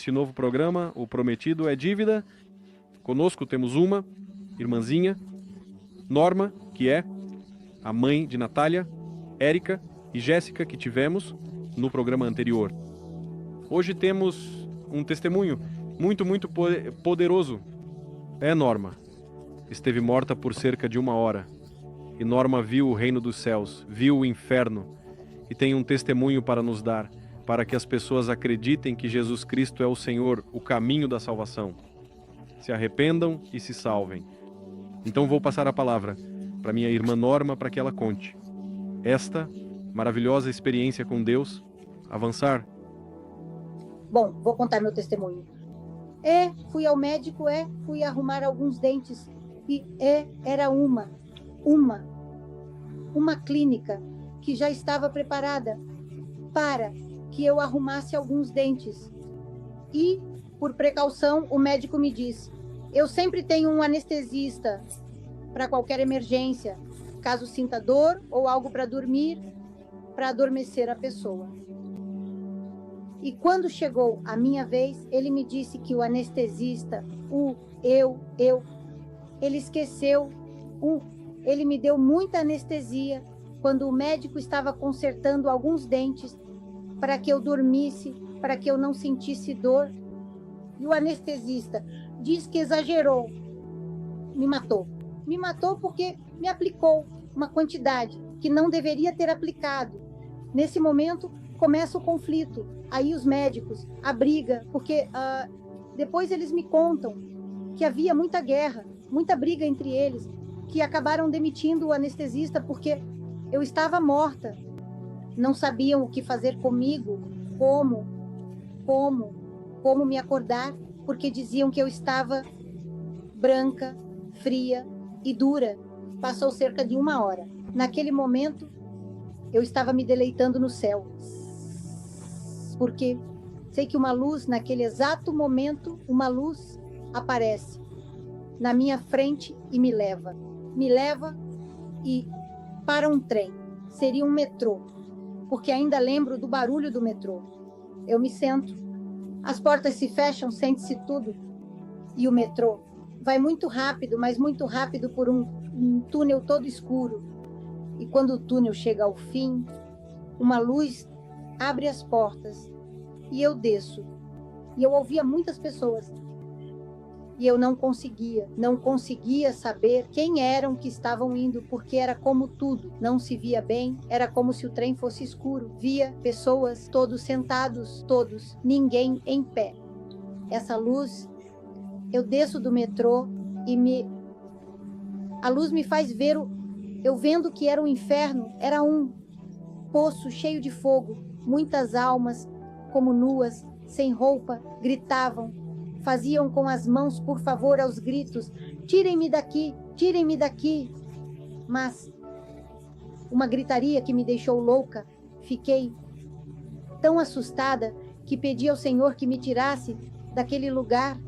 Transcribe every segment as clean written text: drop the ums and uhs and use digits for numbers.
neste novo programa, o Prometido é Dívida. Conosco temos uma irmãzinha, Norma, que é a mãe de Natália, Érica e Jéssica, que tivemos no programa anterior. Hoje temos um testemunho muito poderoso. Norma esteve morta por cerca de 1 hora. E Norma viu o reino dos céus, viu o inferno e tem um testemunho para nos dar, para que as pessoas acreditem que Jesus Cristo é o Senhor, o caminho da salvação. Se arrependam e se salvem. Então vou passar a palavra para minha irmã Norma para que ela conte esta maravilhosa experiência com Deus. Avançar. Bom, vou contar meu testemunho. Fui ao médico, fui arrumar alguns dentes e era uma clínica que já estava preparada para que eu arrumasse alguns dentes. E, por precaução, o médico me disse: eu sempre tenho um anestesista para qualquer emergência, caso sinta dor ou algo para dormir, para adormecer a pessoa. E quando chegou a minha vez, ele me disse que o anestesista, ele esqueceu, ele me deu muita anestesia quando o médico estava consertando alguns dentes para que eu dormisse, para que eu não sentisse dor. E o anestesista diz que exagerou, me matou. Me matou porque me aplicou uma quantidade que não deveria ter aplicado. Nesse momento, começa o conflito. Aí os médicos, a briga, porque depois eles me contam que havia muita guerra, muita briga entre eles, que acabaram demitindo o anestesista porque eu estava morta. Não sabiam o que fazer comigo, como me acordar, porque diziam que eu estava branca, fria e dura. Passou cerca de 1 hora. Naquele momento, eu estava me deleitando no céu, porque sei que uma luz, naquele exato momento, uma luz aparece na minha frente e me leva e para um trem. Seria um metrô, porque ainda lembro do barulho do metrô. Eu me sento, as portas se fecham, sente-se tudo, e o metrô vai muito rápido, mas muito rápido por um túnel todo escuro. E quando o túnel chega ao fim, uma luz abre as portas e eu desço. E eu ouvia muitas pessoas. E eu não conseguia saber quem eram que estavam indo, porque era como tudo, não se via bem, era como se o trem fosse escuro. Via pessoas, todos sentados, ninguém em pé. Essa luz, eu desço do metrô e a luz me faz ver, eu vendo que era um inferno, era um poço cheio de fogo, muitas almas, como nuas, sem roupa, gritavam, faziam com as mãos, por favor, aos gritos: tirem-me daqui, tirem-me daqui. Mas uma gritaria que me deixou louca, fiquei tão assustada que pedi ao Senhor que me tirasse daquele lugar.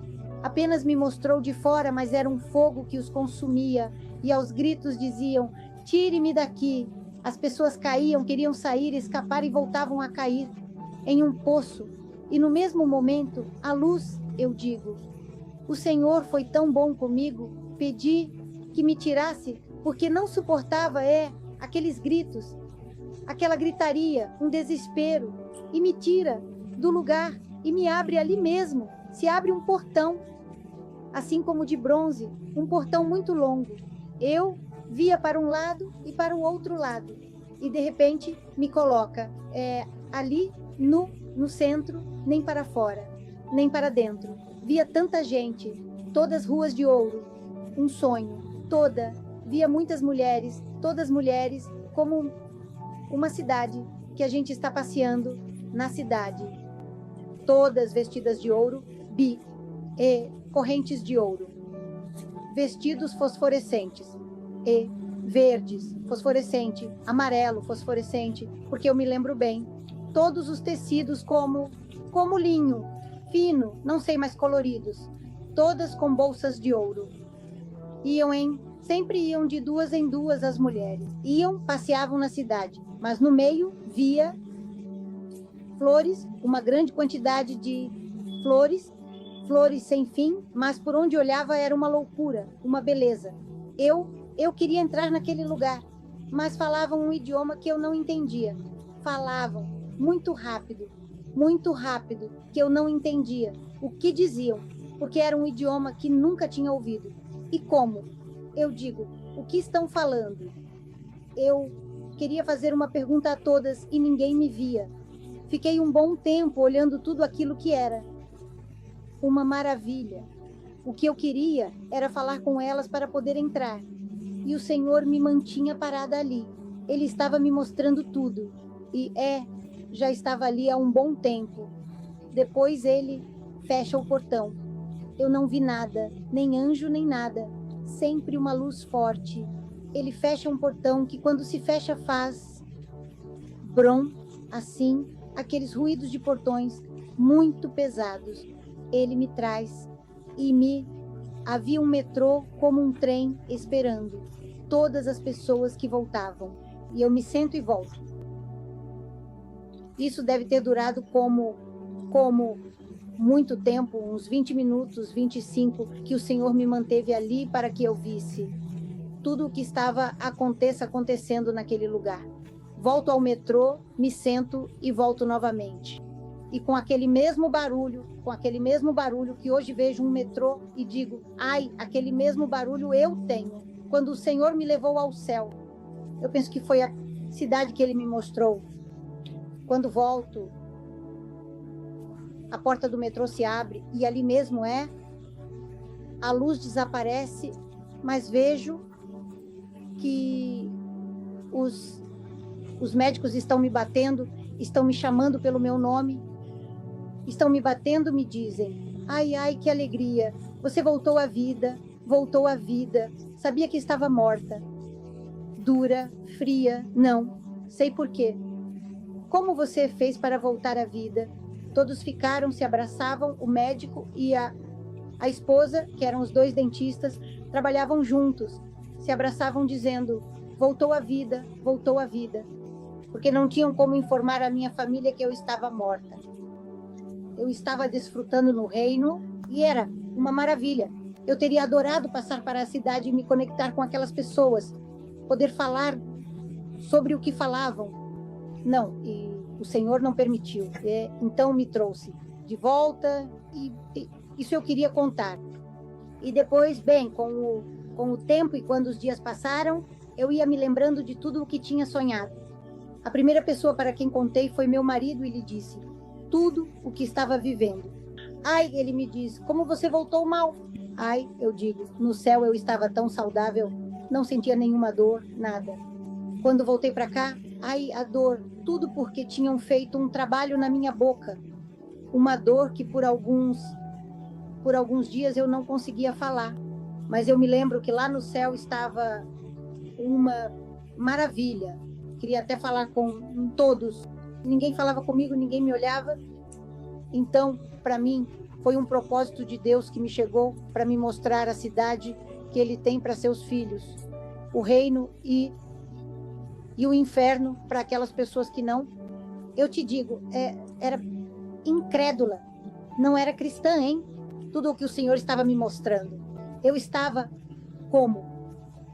Apenas me mostrou de fora, mas era um fogo que os consumia, e aos gritos diziam: tire-me daqui. As pessoas caíam, queriam sair, escapar e voltavam a cair em um poço. E no mesmo momento, a luz, eu digo: o Senhor foi tão bom comigo, pedi que me tirasse, porque não suportava aqueles gritos, aquela gritaria, um desespero, e me tira do lugar e me abre ali mesmo. Se abre um portão, assim como de bronze, um portão muito longo. Eu via para um lado e para o outro lado, e de repente me coloca ali no centro, nem para fora, nem para dentro. Via tanta gente, todas ruas de ouro, um sonho, via muitas mulheres, todas mulheres, como uma cidade que a gente está passeando na cidade, todas vestidas de ouro, correntes de ouro, vestidos fosforescentes, verdes, fosforescente, amarelo, fosforescente, porque eu me lembro bem, todos os tecidos como linho, fino, não sei mais coloridos, todas com bolsas de ouro. Sempre iam de 2 em 2 as mulheres, passeavam na cidade, mas no meio via flores, uma grande quantidade de flores, flores sem fim, mas por onde olhava era uma loucura, uma beleza. Eu queria entrar naquele lugar, mas falavam um idioma que eu não entendia. Falavam muito rápido, que eu não entendia o que diziam, porque era um idioma que nunca tinha ouvido. E como? Eu digo, o que estão falando? Eu queria fazer uma pergunta a todas e ninguém me via. Fiquei um bom tempo olhando tudo aquilo que era. Uma maravilha. O que eu queria era falar com elas para poder entrar. E o Senhor me mantinha parada ali. Ele estava me mostrando tudo. E já estava ali há um bom tempo. Depois ele fecha o portão. Eu não vi nada, nem anjo, nem nada. Sempre uma luz forte. Ele fecha um portão que quando se fecha faz brom, assim, aqueles ruídos de portões muito pesados. Ele me traz e havia um metrô como um trem esperando. Todas as pessoas que voltavam. E eu me sento e volto. Isso deve ter durado como muito tempo, uns 20 minutos, 25, que o Senhor me manteve ali para que eu visse tudo o que estava acontecendo naquele lugar. Volto ao metrô, me sento e volto novamente. E com aquele mesmo barulho que hoje vejo um metrô e digo, ai, aquele mesmo barulho eu tenho. Quando o Senhor me levou ao céu, eu penso que foi a cidade que ele me mostrou. Quando volto, a porta do metrô se abre e ali mesmo a luz desaparece, mas vejo que os médicos estão me batendo, estão me chamando pelo meu nome, estão me batendo, me dizem, ai, ai, que alegria, você voltou à vida, sabia que estava morta, dura, fria, não, sei por quê. Como você fez para voltar à vida? Todos ficaram, se abraçavam, o médico e a esposa, que eram os dois dentistas, trabalhavam juntos, se abraçavam dizendo, voltou à vida, porque não tinham como informar a minha família que eu estava morta. Eu estava desfrutando no reino e era uma maravilha. Eu teria adorado passar para a cidade e me conectar com aquelas pessoas, poder falar sobre o que falavam. Não, e o Senhor não permitiu. Então me trouxe de volta e isso eu queria contar. E depois, bem, com o tempo e quando os dias passaram, eu ia me lembrando de tudo o que tinha sonhado. A primeira pessoa para quem contei foi meu marido e lhe disse tudo o que estava vivendo. Ai, ele me diz, como você voltou mal? Ai, eu digo, no céu eu estava tão saudável, não sentia nenhuma dor, nada. Quando voltei para cá, ai, a dor, tudo porque tinham feito um trabalho na minha boca. Uma dor que por alguns dias eu não conseguia falar. Mas eu me lembro que lá no céu estava uma maravilha. Queria até falar com todos. Ninguém falava comigo, ninguém me olhava. Então, para mim, foi um propósito de Deus que me chegou para me mostrar a cidade que Ele tem para seus filhos. O reino e o inferno para aquelas pessoas que não. Eu te digo, era incrédula. Não era cristã, hein? Tudo o que o Senhor estava me mostrando. Eu estava como?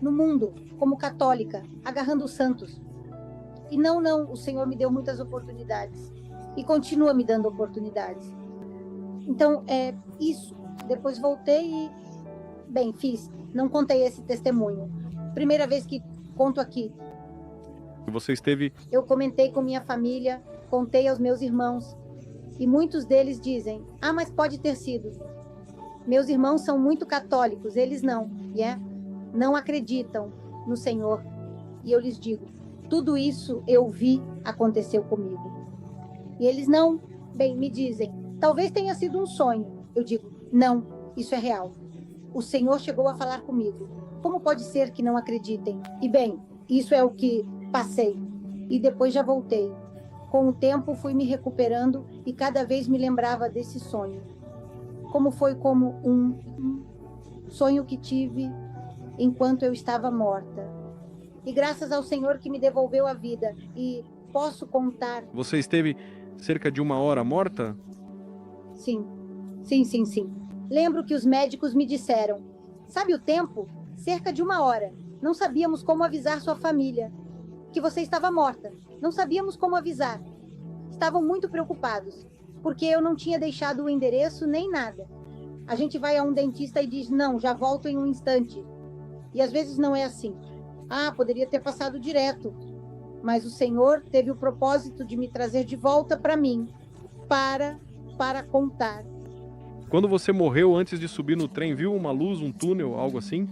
No mundo, como católica, agarrando os santos. E não, o Senhor me deu muitas oportunidades. E continua me dando oportunidades. Então, isso. Depois voltei e, bem, fiz. Não contei esse testemunho. Primeira vez que conto aqui. Você esteve... Eu comentei com minha família, contei aos meus irmãos. E muitos deles dizem, mas pode ter sido. Meus irmãos são muito católicos, eles não. Não acreditam no Senhor. E eu lhes digo, tudo isso eu vi, aconteceu comigo. E eles não, bem, me dizem, talvez tenha sido um sonho. Eu digo, não, isso é real. O Senhor chegou a falar comigo. Como pode ser que não acreditem? E bem, isso é o que passei. E depois já voltei. Com o tempo fui me recuperando e cada vez me lembrava desse sonho. Como foi como um sonho que tive enquanto eu estava morta. E graças ao Senhor que me devolveu a vida. E posso contar... Você esteve cerca de 1 hora morta? Sim. Sim, sim, sim. Lembro que os médicos me disseram: sabe o tempo? Cerca de 1 hora. Não sabíamos como avisar sua família que você estava morta. Não sabíamos como avisar. Estavam muito preocupados, porque eu não tinha deixado o endereço nem nada. A gente vai a um dentista e diz: não, já volto em um instante. E às vezes não é assim. Ah, poderia ter passado direto. Mas o Senhor teve o propósito de me trazer de volta para mim, para contar. Quando você morreu antes de subir no trem, viu uma luz, um túnel, algo assim?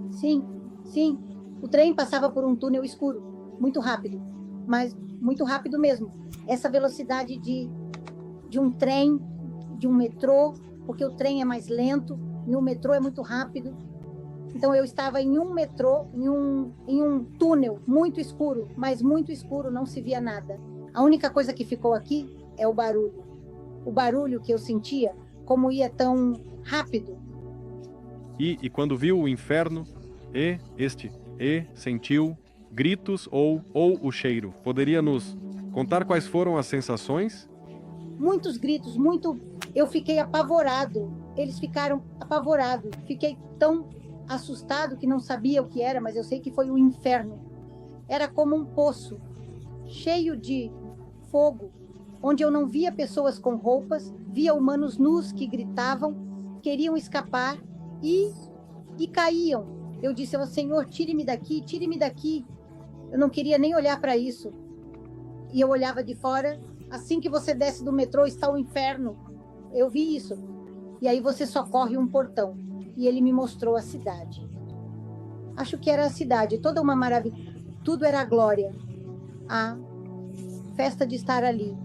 Sim, sim. O trem passava por um túnel escuro, muito rápido, mas muito rápido mesmo. Essa velocidade de um trem, de um metrô, porque o trem é mais lento e o metrô é muito rápido. Então eu estava em um metrô, em um túnel muito escuro, mas muito escuro, não se via nada. A única coisa que ficou aqui é o barulho. O barulho que eu sentia, como ia tão rápido. E quando viu o inferno, sentiu gritos ou o cheiro? Poderia nos contar quais foram as sensações? Muitos gritos, muito. Eu fiquei apavorado. Eles ficaram apavorados. Fiquei tão assustado que não sabia o que era, mas eu sei que foi o inferno. Era como um poço cheio de fogo, onde eu não via pessoas com roupas, via humanos nus que gritavam, queriam escapar e caíam. Eu disse ao Senhor: tire-me daqui, tire-me daqui. Eu não queria nem olhar para isso. E eu olhava de fora. Assim que você desce do metrô está o inferno. Eu vi isso. E aí você só corre um portão. E ele me mostrou a cidade. Acho que era a cidade, toda uma maravilha. Tudo era glória. A festa de estar ali,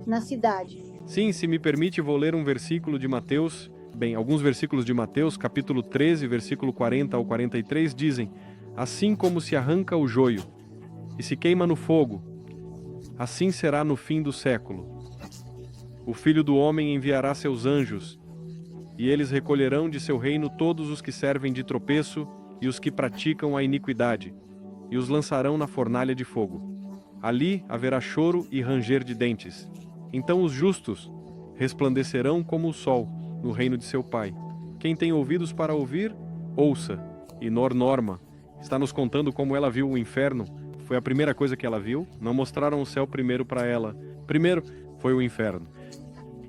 na cidade. Sim, se me permite, vou ler um versículo de Mateus. Bem, alguns versículos de Mateus, capítulo 13, versículo 40 ao 43, dizem: assim como se arranca o joio e se queima no fogo, assim será no fim do século. O Filho do Homem enviará seus anjos, e eles recolherão de seu reino todos os que servem de tropeço e os que praticam a iniquidade, e os lançarão na fornalha de fogo. Ali haverá choro e ranger de dentes. Então os justos resplandecerão como o sol no reino de seu Pai. Quem tem ouvidos para ouvir, ouça. E Norma está nos contando como ela viu o inferno. Foi a primeira coisa que ela viu. Não mostraram o céu primeiro para ela. Primeiro foi o inferno.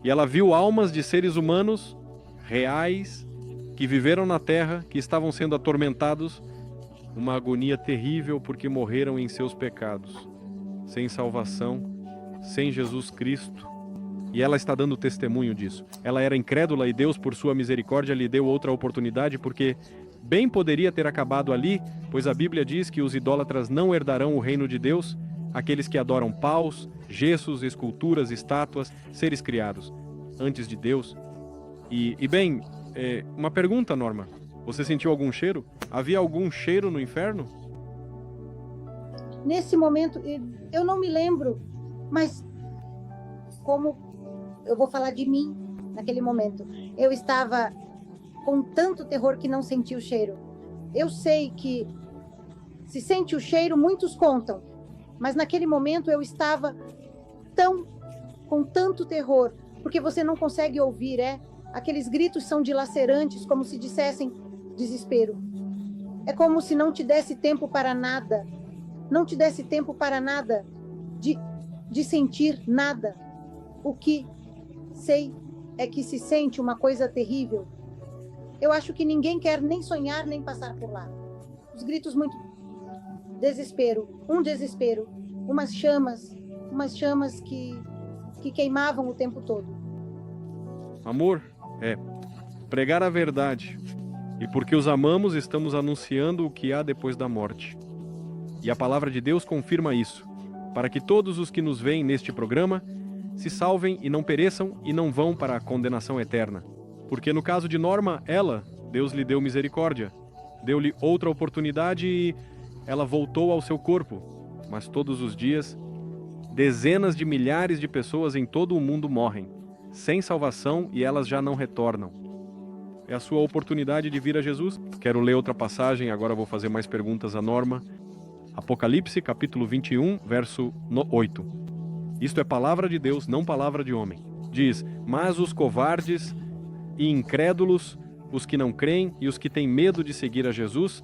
E ela viu almas de seres humanos reais que viveram na terra, que estavam sendo atormentados, uma agonia terrível porque morreram em seus pecados, sem salvação, sem Jesus Cristo. E ela está dando testemunho disso. Ela era incrédula e Deus, por sua misericórdia, lhe deu outra oportunidade, porque bem poderia ter acabado ali, pois a Bíblia diz que os idólatras não herdarão o reino de Deus, aqueles que adoram paus, gessos, esculturas, estátuas, seres criados, antes de Deus. E bem, uma pergunta, Norma. Você sentiu algum cheiro? Havia algum cheiro no inferno? Nesse momento, eu não me lembro, mas como eu vou falar de mim naquele momento, eu estava com tanto terror que não senti o cheiro. Eu sei que se sente o cheiro, muitos contam, mas naquele momento eu estava com tanto terror, porque você não consegue ouvir, aqueles gritos são dilacerantes, como se dissessem desespero. É como se não te desse tempo para nada, não te desse tempo para nada, de sentir nada. O que sei é que se sente uma coisa terrível. Eu acho que ninguém quer nem sonhar, nem passar por lá. Os gritos muito... desespero, umas chamas que queimavam o tempo todo. Amor, pregar a verdade. E porque os amamos, estamos anunciando o que há depois da morte. E a palavra de Deus confirma isso, para que todos os que nos veem neste programa se salvem e não pereçam e não vão para a condenação eterna. Porque no caso de Norma, Deus lhe deu misericórdia, deu-lhe outra oportunidade e ela voltou ao seu corpo. Mas todos os dias, dezenas de milhares de pessoas em todo o mundo morrem, sem salvação, e elas já não retornam. É a sua oportunidade de vir a Jesus. Quero ler outra passagem, agora vou fazer mais perguntas a Norma. Apocalipse, capítulo 21, verso 8. Isto é palavra de Deus, não palavra de homem. Diz: mas os covardes e incrédulos, os que não creem e os que têm medo de seguir a Jesus,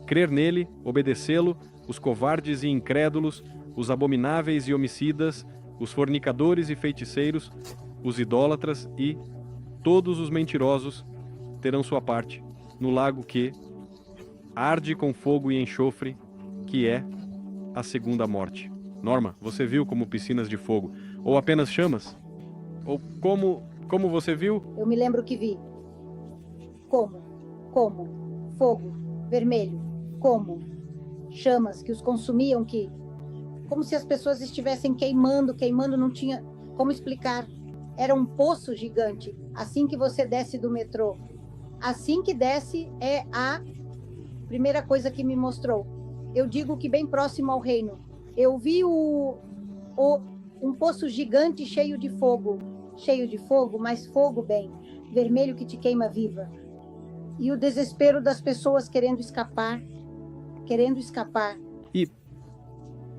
crer nele, obedecê-lo, os covardes e incrédulos, os abomináveis e homicidas, os fornicadores e feiticeiros, os idólatras e todos os mentirosos terão sua parte no lago que arde com fogo e enxofre, que é a segunda morte. Norma, você viu como piscinas de fogo, ou apenas chamas? Ou como você viu? Eu me lembro que vi. Como? Fogo, vermelho. Como? Chamas que os consumiam, como se as pessoas estivessem queimando, não tinha como explicar. Era um poço gigante, assim que você desce do metrô. Assim que desce é a primeira coisa que me mostrou. Eu digo que bem próximo ao reino. Eu vi um poço gigante cheio de fogo, mas fogo bem, vermelho que te queima viva. E o desespero das pessoas querendo escapar.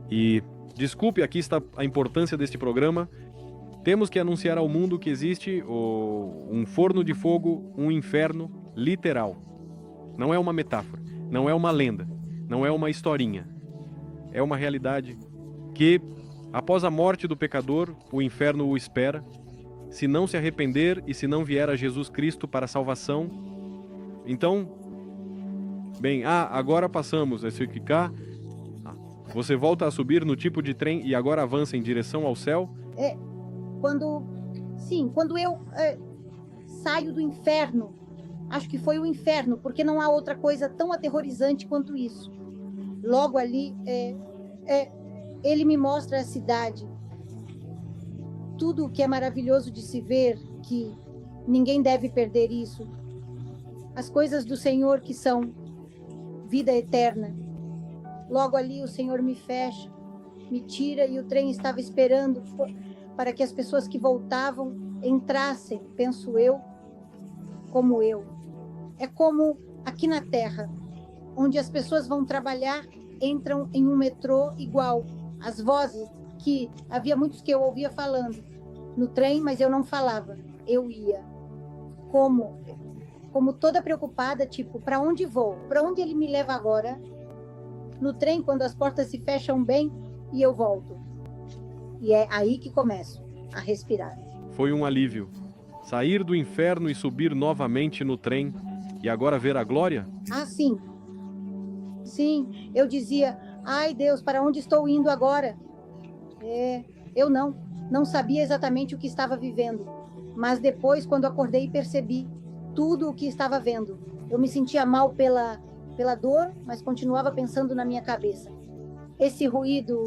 E desculpe, aqui está a importância deste programa. Temos que anunciar ao mundo que existe um forno de fogo, um inferno literal. Não é uma metáfora, não é uma lenda, não é uma historinha. É uma realidade que, após a morte do pecador, o inferno o espera. Se não se arrepender e se não vier a Jesus Cristo para a salvação, então, bem, agora passamos esse cá. Você volta a subir no tipo de trem e agora avança em direção ao céu? Quando eu saio do inferno, acho que foi o inferno, porque não há outra coisa tão aterrorizante quanto isso. Logo ali, ele me mostra a cidade, tudo o que é maravilhoso de se ver, que ninguém deve perder isso. As coisas do Senhor que são vida eterna. Logo ali o Senhor me fecha, me tira, e o trem estava esperando para que as pessoas que voltavam entrassem, penso eu, como eu. É como aqui na Terra, onde as pessoas vão trabalhar, entram em um metrô igual. As vozes que havia muitos que eu ouvia falando no trem, mas eu não falava, eu ia. Como toda preocupada, tipo, para onde vou? Para onde ele me leva agora? No trem, quando as portas se fecham bem, e eu volto. E é aí que começo a respirar. Foi um alívio. Sair do inferno e subir novamente no trem e agora ver a glória? Sim. Sim, eu dizia, ai Deus, para onde estou indo agora? Eu não sabia exatamente o que estava vivendo. Mas depois, quando acordei, percebi tudo o que estava vendo. Eu me sentia mal pela dor, mas continuava pensando na minha cabeça. Esse ruído,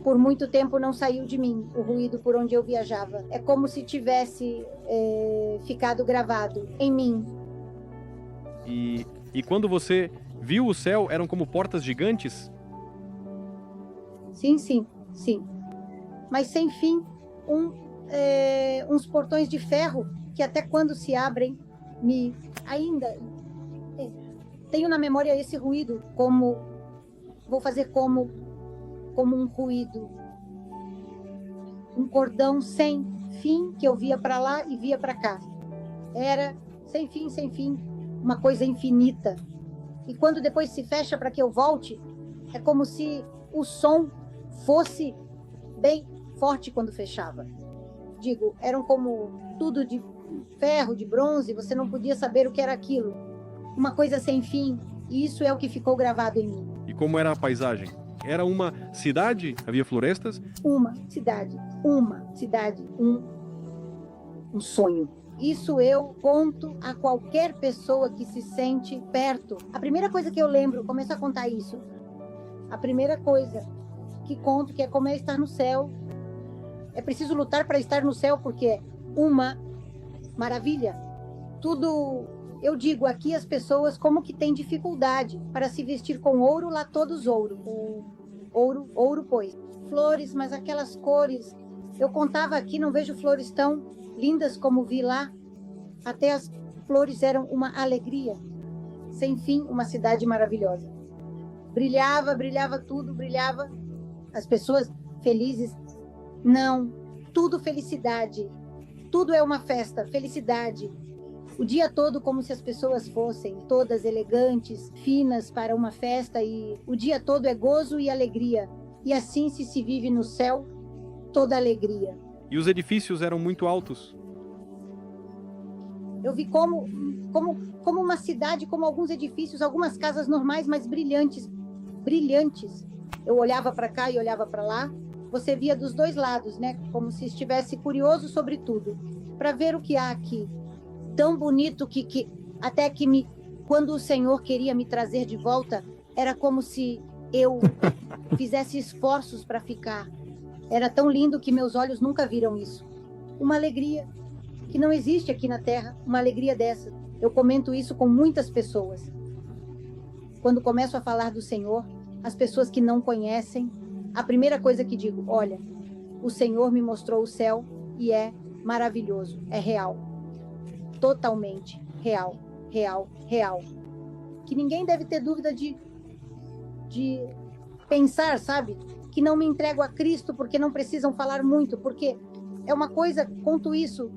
por muito tempo, não saiu de mim, o ruído por onde eu viajava. É como se tivesse ficado gravado em mim. E quando você viu o céu, eram como portas gigantes? Sim. Mas sem fim, uns portões de ferro que até quando se abrem, ainda tenho na memória esse ruído, vou fazer como um ruído, um cordão sem fim que eu via para lá e via para cá. Era sem fim, uma coisa infinita. E quando depois se fecha para que eu volte, é como se o som fosse bem forte quando fechava. Digo, eram como tudo de ferro, de bronze, você não podia saber o que era aquilo. Uma coisa sem fim, e isso é o que ficou gravado em mim. E como era a paisagem? Era uma cidade? Havia florestas? Uma cidade, um sonho. Isso eu conto a qualquer pessoa que se sente perto. A primeira coisa que eu lembro, começo a contar isso, a primeira coisa que conto, que é como é estar no céu. É preciso lutar para estar no céu, porque é uma maravilha. Tudo, eu digo, aqui as pessoas como que têm dificuldade para se vestir com ouro, lá todos ouro. Ouro, pois. Flores, mas aquelas cores. Eu contava aqui, não vejo flores tão lindas como vi lá. Até as flores eram uma alegria. Sem fim, uma cidade maravilhosa. Brilhava tudo, brilhava. As pessoas felizes. Não, tudo felicidade. Tudo é uma festa, felicidade. O dia todo como se as pessoas fossem todas elegantes, finas para uma festa, e o dia todo é gozo e alegria. E assim se vive no céu toda alegria. E os edifícios eram muito altos. Eu vi como uma cidade, como alguns edifícios, algumas casas normais, mas brilhantes, brilhantes. Eu olhava para cá e olhava para lá. Você via dos dois lados, né? Como se estivesse curioso sobre tudo, para ver o que há aqui. Tão bonito que até que quando o Senhor queria me trazer de volta, era como se eu fizesse esforços para ficar. Era tão lindo que meus olhos nunca viram isso. Uma alegria que não existe aqui na Terra, uma alegria dessa. Eu comento isso com muitas pessoas. Quando começo a falar do Senhor, as pessoas que não conhecem, a primeira coisa que digo, olha, o Senhor me mostrou o céu e é maravilhoso, é real. Totalmente real, real, real. Que ninguém deve ter dúvida de pensar, sabe? Que não me entrego a Cristo porque não precisam falar muito, porque é uma coisa, conto isso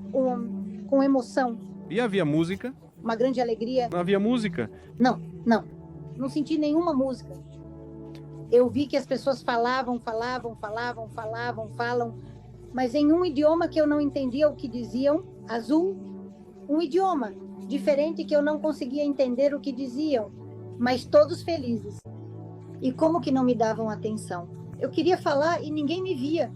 com emoção. E havia música? Uma grande alegria. Não havia música? Não senti nenhuma música. Eu vi que as pessoas falam, mas em um idioma que eu não entendia o que diziam, azul, um idioma diferente que eu não conseguia entender o que diziam, mas todos felizes. E como que não me davam atenção? Eu queria falar e ninguém me via.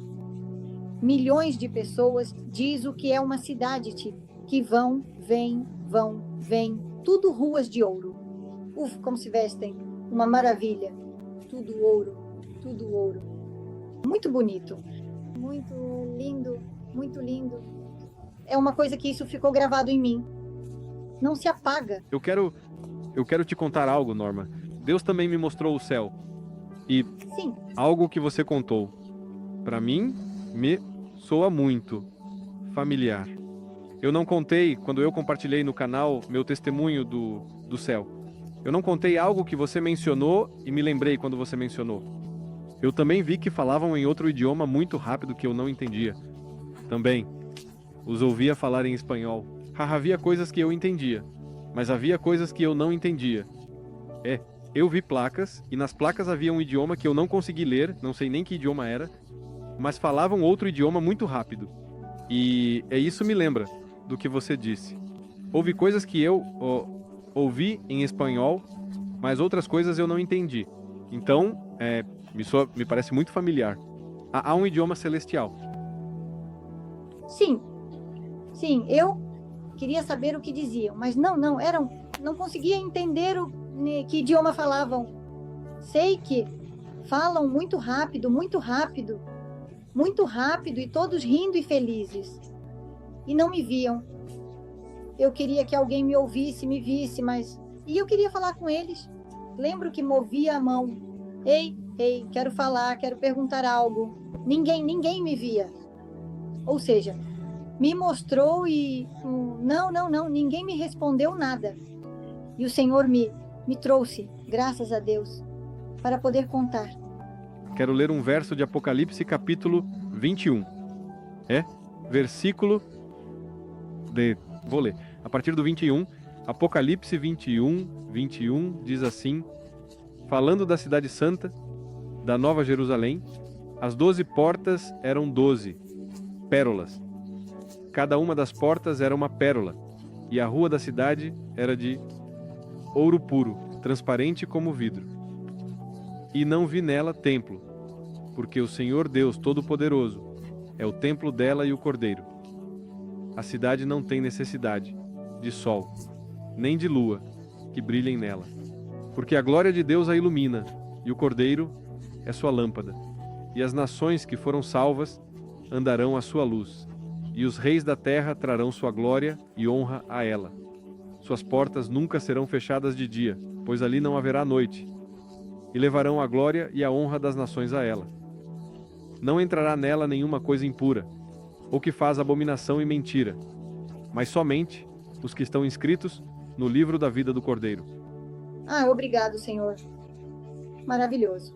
Milhões de pessoas diz o que é uma cidade, tipo, que vão, vêm, tudo ruas de ouro. Como se vestem, uma maravilha. Tudo ouro, tudo ouro. Muito bonito, muito lindo, muito lindo. É uma coisa que isso ficou gravado em mim. Não se apaga. Eu quero te contar algo, Norma. Deus também me mostrou o céu. E sim, algo que você contou, para mim, me soa muito familiar. Eu não contei, quando eu compartilhei no canal, meu testemunho do céu. Eu não contei algo que você mencionou e me lembrei quando você mencionou. Eu também vi que falavam em outro idioma muito rápido que eu não entendia. Também. Os ouvia falar em espanhol. Havia coisas que eu entendia, mas havia coisas que eu não entendia. Eu vi placas, e nas placas havia um idioma que eu não consegui ler, não sei nem que idioma era, mas falavam outro idioma muito rápido. E isso me lembra do que você disse. Houve coisas que eu ouvi em espanhol, mas outras coisas eu não entendi. Então, me parece muito familiar. Há um idioma celestial. Sim, eu queria saber o que diziam, mas não conseguia entender que idioma falavam. Sei que falam muito rápido, e todos rindo e felizes. E não me viam. Eu queria que alguém me ouvisse, me visse, e eu queria falar com eles. Lembro que movia a mão. Ei, quero falar, quero perguntar algo. Ninguém me via. Ou seja, me mostrou e não, ninguém me respondeu nada. E o Senhor me trouxe, graças a Deus, para poder contar. Quero ler um verso de Apocalipse, capítulo 21. Versículo vou ler. A partir do 21, Apocalipse 21 diz assim: falando da cidade santa, da Nova Jerusalém, as 12 portas eram 12 pérolas. Cada uma das portas era uma pérola, e a rua da cidade era de ouro puro, transparente como vidro. E não vi nela templo, porque o Senhor Deus Todo-Poderoso é o templo dela e o Cordeiro. A cidade não tem necessidade de sol, nem de lua, que brilhem nela, porque a glória de Deus a ilumina, e o Cordeiro é sua lâmpada. E as nações que foram salvas andarão à sua luz, e os reis da terra trarão sua glória e honra a ela. Suas portas nunca serão fechadas de dia, pois ali não haverá noite, e levarão a glória e a honra das nações a ela. Não entrará nela nenhuma coisa impura, ou que faz abominação e mentira, mas somente os que estão inscritos no livro da vida do Cordeiro. Obrigado, Senhor. Maravilhoso.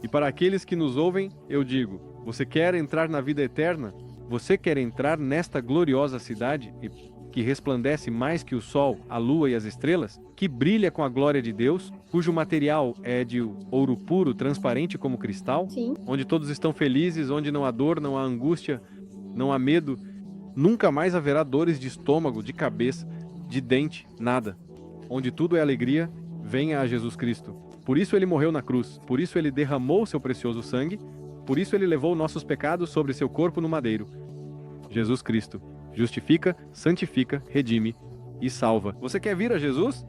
E para aqueles que nos ouvem, eu digo: você quer entrar na vida eterna? Você quer entrar nesta gloriosa cidade? E que resplandece mais que o sol, a lua e as estrelas, que brilha com a glória de Deus, cujo material é de ouro puro, transparente como cristal, Sim. onde todos estão felizes, onde não há dor, não há angústia, não há medo, nunca mais haverá dores de estômago, de cabeça, de dente, nada. Onde tudo é alegria, venha a Jesus Cristo. Por isso ele morreu na cruz, por isso ele derramou seu precioso sangue, por isso ele levou nossos pecados sobre seu corpo no madeiro. Jesus Cristo justifica, santifica, redime e salva. Você quer vir a Jesus?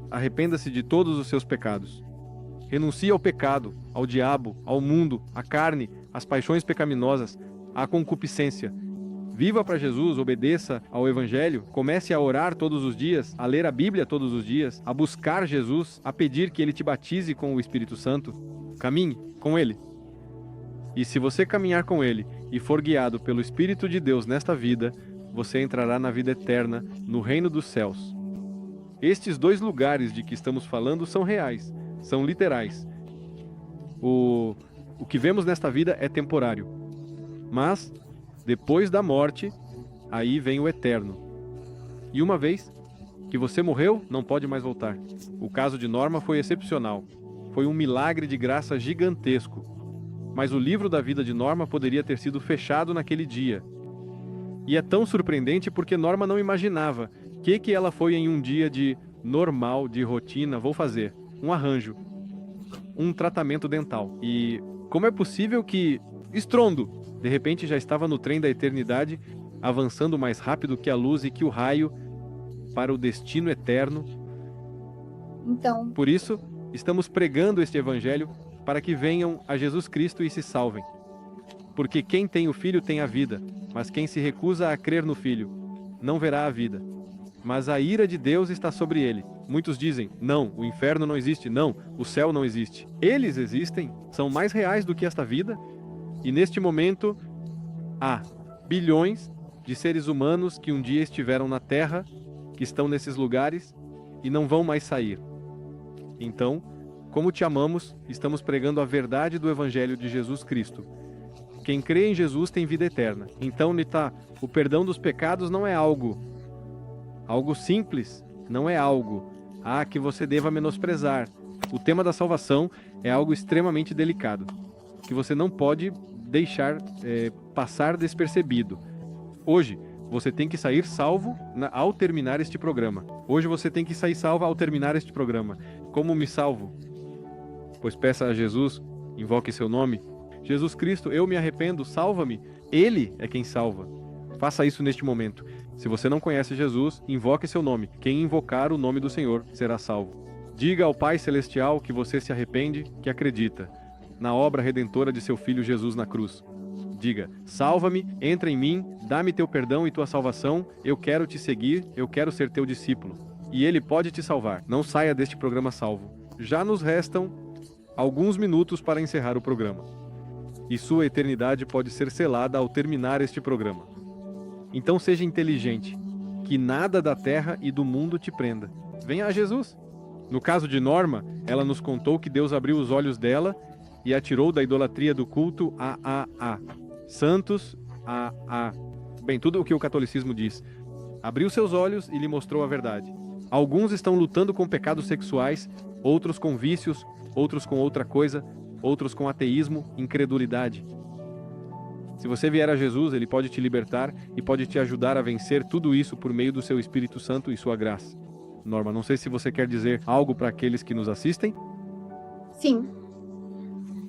Arrependa-se de todos os seus pecados. Renuncie ao pecado, ao diabo, ao mundo, à carne, às paixões pecaminosas, à concupiscência. Viva para Jesus, obedeça ao Evangelho, comece a orar todos os dias, a ler a Bíblia todos os dias, a buscar Jesus, a pedir que Ele te batize com o Espírito Santo. Caminhe com Ele. E se você caminhar com Ele e for guiado pelo Espírito de Deus nesta vida, você entrará na vida eterna, no reino dos céus. Estes dois lugares de que estamos falando são reais, são literais. O que vemos nesta vida é temporário. Mas, depois da morte, aí vem o eterno. E uma vez que você morreu, não pode mais voltar. O caso de Norma foi excepcional. Foi um milagre de graça gigantesco. Mas o livro da vida de Norma poderia ter sido fechado naquele dia. E é tão surpreendente porque Norma não imaginava que ela foi em um dia de normal, de rotina, vou fazer um arranjo, um tratamento dental. E como é possível que, estrondo, de repente já estava no trem da eternidade, avançando mais rápido que a luz e que o raio para o destino eterno. Então, por isso, estamos pregando este evangelho para que venham a Jesus Cristo e se salvem. Porque quem tem o Filho tem a vida, mas quem se recusa a crer no Filho não verá a vida. Mas a ira de Deus está sobre ele. Muitos dizem, não, o inferno não existe, não, o céu não existe. Eles existem, são mais reais do que esta vida, e neste momento há bilhões de seres humanos que um dia estiveram na Terra, que estão nesses lugares e não vão mais sair. Então, como te amamos, estamos pregando a verdade do Evangelho de Jesus Cristo. Quem crê em Jesus tem vida eterna. Então, Nita, o perdão dos pecados não é algo simples, não é algo que você deva menosprezar. O tema da salvação é algo extremamente delicado, que você não pode deixar passar despercebido. Hoje, você tem que sair salvo ao terminar este programa. Hoje você tem que sair salvo ao terminar este programa. Como me salvo? Pois peça a Jesus, invoque seu nome. Jesus Cristo, eu me arrependo, salva-me. Ele é quem salva. Faça isso neste momento. Se você não conhece Jesus, invoque seu nome. Quem invocar o nome do Senhor será salvo. Diga ao Pai Celestial que você se arrepende, que acredita na obra redentora de seu Filho Jesus na cruz. Diga, salva-me, entra em mim, dá-me teu perdão e tua salvação, eu quero te seguir, eu quero ser teu discípulo. E Ele pode te salvar. Não saia deste programa salvo. Já nos restam alguns minutos para encerrar o programa. E sua eternidade pode ser selada ao terminar este programa. Então seja inteligente, que nada da terra e do mundo te prenda. Venha a Jesus. No caso de Norma, ela nos contou que Deus abriu os olhos dela e a tirou da idolatria do culto a santos, bem, tudo o que o catolicismo diz. Abriu seus olhos e lhe mostrou a verdade. Alguns estão lutando com pecados sexuais, outros com vícios, outros com outra coisa, outros com ateísmo, incredulidade. Se você vier a Jesus, Ele pode te libertar e pode te ajudar a vencer tudo isso por meio do seu Espírito Santo e sua graça. Norma, não sei se você quer dizer algo para aqueles que nos assistem? Sim.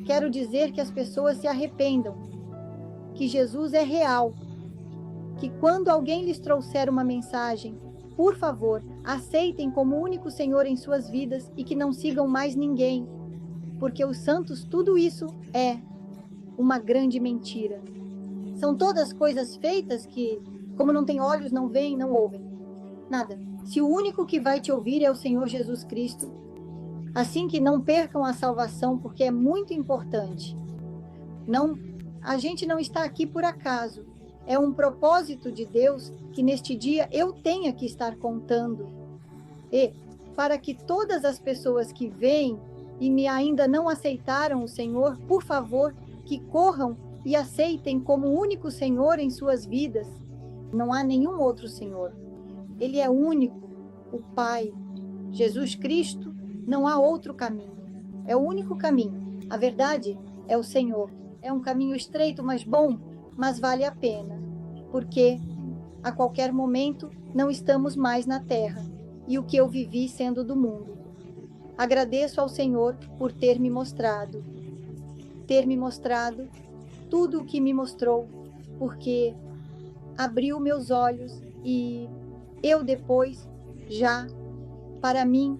Quero dizer que as pessoas se arrependam, que Jesus é real, que quando alguém lhes trouxer uma mensagem, por favor, aceitem como único Senhor em suas vidas e que não sigam mais ninguém, porque os santos, tudo isso é uma grande mentira. São todas coisas feitas que, como não tem olhos, não veem, não ouvem. Nada. Se o único que vai te ouvir é o Senhor Jesus Cristo, assim que não percam a salvação, porque é muito importante. A gente não está aqui por acaso. É um propósito de Deus que neste dia eu tenha que estar contando. E, para que todas as pessoas que vêm e ainda não aceitaram o Senhor, por favor, que corram e aceitem como único Senhor em suas vidas. Não há nenhum outro Senhor. Ele é único, o Pai. Jesus Cristo, não há outro caminho. É o único caminho. A verdade é o Senhor. É um caminho estreito, mas bom, mas vale a pena, porque a qualquer momento não estamos mais na terra, e o que eu vivi sendo do mundo. Agradeço ao Senhor por ter me mostrado tudo o que me mostrou, porque abriu meus olhos e eu depois, já, para mim,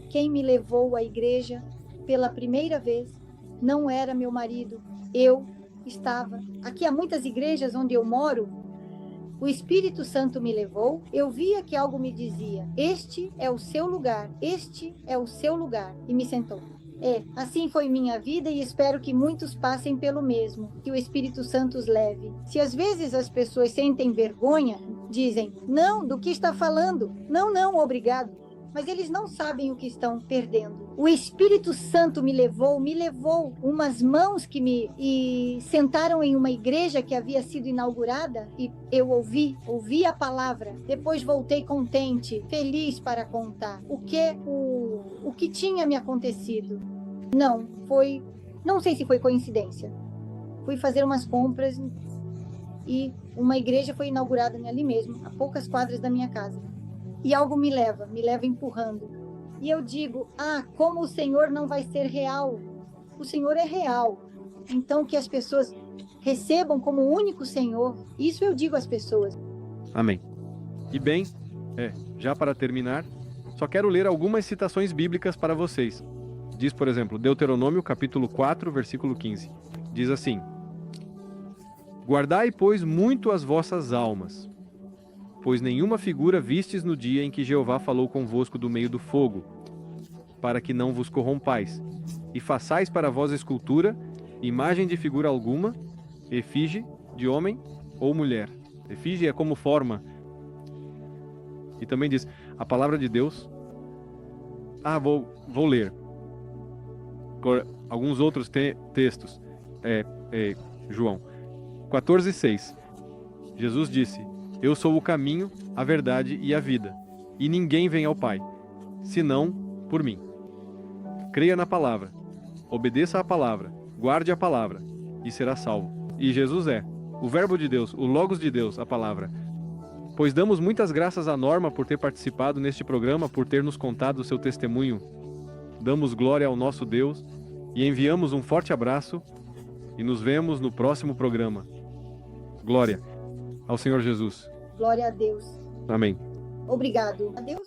quem me levou à igreja pela primeira vez não era meu marido. Eu estava aqui, há muitas igrejas onde eu moro. O Espírito Santo me levou, eu via que algo me dizia: este é o seu lugar, este é o seu lugar, e me sentou. Assim foi minha vida e espero que muitos passem pelo mesmo, que o Espírito Santo os leve. Se às vezes as pessoas sentem vergonha, dizem: não, do que está falando? Não, não, obrigado. Mas eles não sabem o que estão perdendo. O Espírito Santo me levou umas mãos que me sentaram em uma igreja que havia sido inaugurada e eu ouvi a palavra. Depois voltei contente, feliz para contar o que tinha me acontecido. Não sei se foi coincidência. Fui fazer umas compras e uma igreja foi inaugurada ali mesmo, a poucas quadras da minha casa. E algo me leva empurrando. E eu digo: como o Senhor não vai ser real? O Senhor é real. Então que as pessoas recebam como o único Senhor. Isso eu digo às pessoas. Amém. E bem, já para terminar, só quero ler algumas citações bíblicas para vocês. Diz, por exemplo, Deuteronômio, capítulo 4, versículo 15. Diz assim: guardai, pois, muito as vossas almas, pois nenhuma figura vistes no dia em que Jeová falou convosco do meio do fogo, para que não vos corrompais, e façais para vós escultura, imagem de figura alguma, efígie de homem ou mulher. Efígie é como forma. E também diz, a palavra de Deus... Vou ler alguns outros textos. João 14:6. Jesus disse: eu sou o caminho, a verdade e a vida, e ninguém vem ao Pai, senão por mim. Creia na palavra, obedeça à palavra, guarde a palavra, e será salvo. E Jesus é o Verbo de Deus, o Logos de Deus, a palavra. Pois damos muitas graças à Norma por ter participado neste programa, por ter nos contado o seu testemunho. Damos glória ao nosso Deus e enviamos um forte abraço e nos vemos no próximo programa. Glória ao Senhor Jesus. Glória a Deus. Amém. Obrigado. A Deus.